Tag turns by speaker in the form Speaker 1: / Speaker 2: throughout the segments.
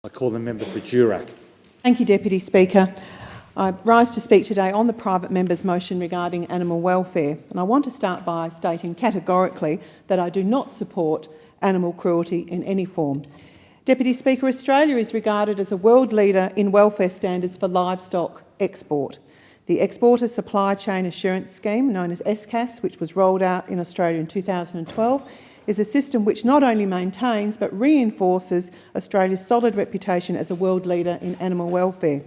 Speaker 1: I call the member for Durack.
Speaker 2: Thank you, Deputy Speaker. I rise to speak today on the private member's motion regarding animal welfare, and I want to start by stating categorically that I do not support animal cruelty in any form. Deputy Speaker, Australia is regarded as a world leader in welfare standards for livestock export. The Exporter Supply Chain Assurance Scheme, known as SCAS, which was rolled out in Australia in 2012, is a system which not only maintains but reinforces Australia's solid reputation as a world leader in animal welfare.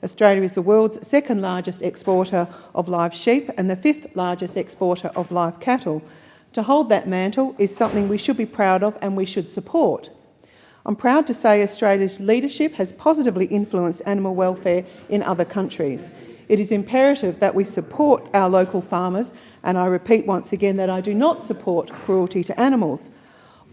Speaker 2: Australia is the world's second largest exporter of live sheep and the fifth largest exporter of live cattle. To hold that mantle is something we should be proud of and we should support. I'm proud to say Australia's leadership has positively influenced animal welfare in other countries. It is imperative that we support our local farmers, and I repeat once again that I do not support cruelty to animals.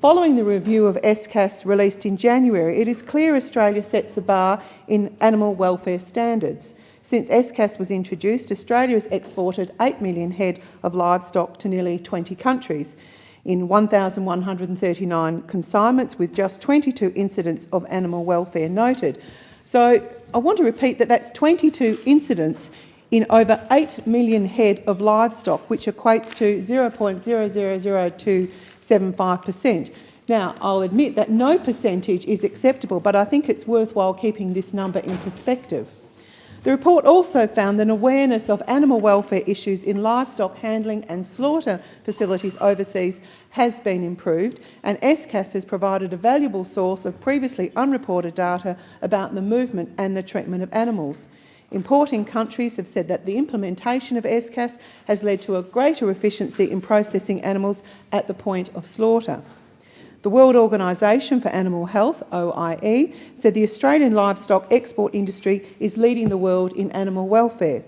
Speaker 2: Following the review of SCAS released in January, it is clear Australia sets a bar in animal welfare standards. Since SCAS was introduced, Australia has exported 8 million head of livestock to nearly 20 countries in 1,139 consignments, with just 22 incidents of animal welfare noted. So I want to repeat that that's 22 incidents in over 8 million head of livestock, which equates to 0.0000275%. Now, I'll admit that no percentage is acceptable, but I think it's worthwhile keeping this number in perspective. The report also found that awareness of animal welfare issues in livestock handling and slaughter facilities overseas has been improved, and SCAS has provided a valuable source of previously unreported data about the movement and the treatment of animals. Importing countries have said that the implementation of SCAS has led to a greater efficiency in processing animals at the point of slaughter. The World Organisation for Animal Health, OIE, said the Australian livestock export industry is leading the world in animal welfare.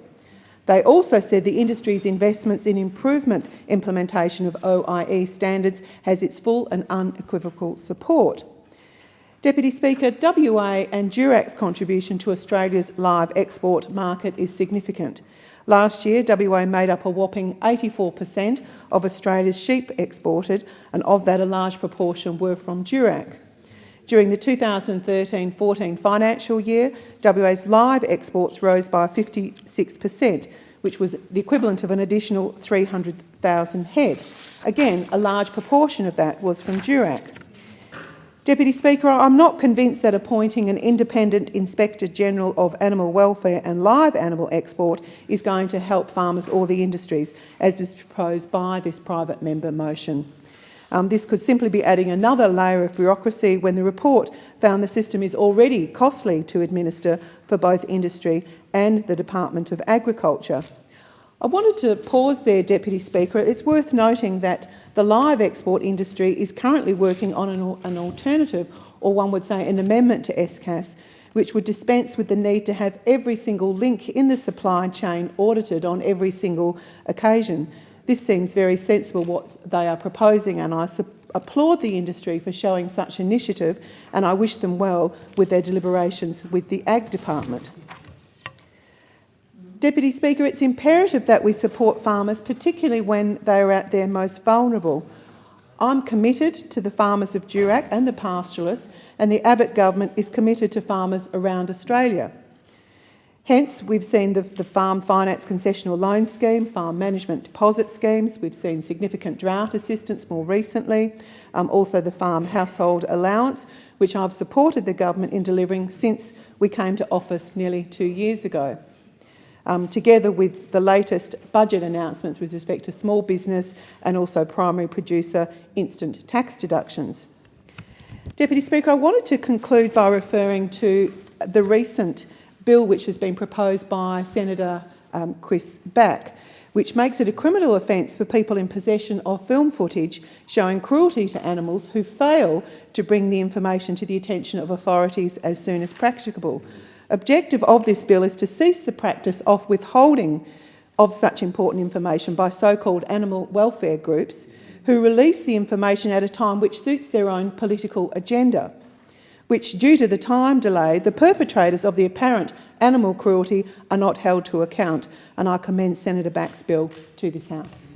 Speaker 2: They also said the industry's investments in implementation of OIE standards has its full and unequivocal support. Deputy Speaker, WA and Durack's contribution to Australia's live export market is significant. Last year, WA made up a whopping 84% of Australia's sheep exported, and of that a large proportion were from Durack. During the 2013-14 financial year, WA's live exports rose by 56%, which was the equivalent of an additional 300,000 head. Again, a large proportion of that was from Durack. Deputy Speaker, I'm not convinced that appointing an independent Inspector General of Animal Welfare and live animal export is going to help farmers or the industries, as was proposed by this private member motion. This could simply be adding another layer of bureaucracy when the report found the system is already costly to administer for both industry and the Department of Agriculture. I wanted to pause there, Deputy Speaker. It's worth noting that the live export industry is currently working on an alternative, or one would say an amendment to SCAS, which would dispense with the need to have every single link in the supply chain audited on every single occasion. This seems very sensible what they are proposing, and I applaud the industry for showing such initiative, and I wish them well with their deliberations with the Ag Department. Deputy Speaker, it's imperative that we support farmers, particularly when they are at their most vulnerable. I'm committed to the farmers of Durack and the pastoralists, and the Abbott government is committed to farmers around Australia. Hence, we've seen the Farm Finance Concessional Loan Scheme, Farm Management Deposit Schemes. We've seen significant drought assistance more recently, also the Farm Household Allowance, which I've supported the government in delivering since we came to office nearly 2 years ago. Together with the latest budget announcements with respect to small business and also primary producer instant tax deductions. Deputy Speaker, I wanted to conclude by referring to the recent bill which has been proposed by Senator Chris Back, which makes it a criminal offence for people in possession of film footage showing cruelty to animals who fail to bring the information to the attention of authorities as soon as practicable. Objective of this bill is to cease the practice of withholding of such important information by so-called animal welfare groups who release the information at a time which suits their own political agenda, which, due to the time delay, the perpetrators of the apparent animal cruelty are not held to account, and I commend Senator Back's bill to this House.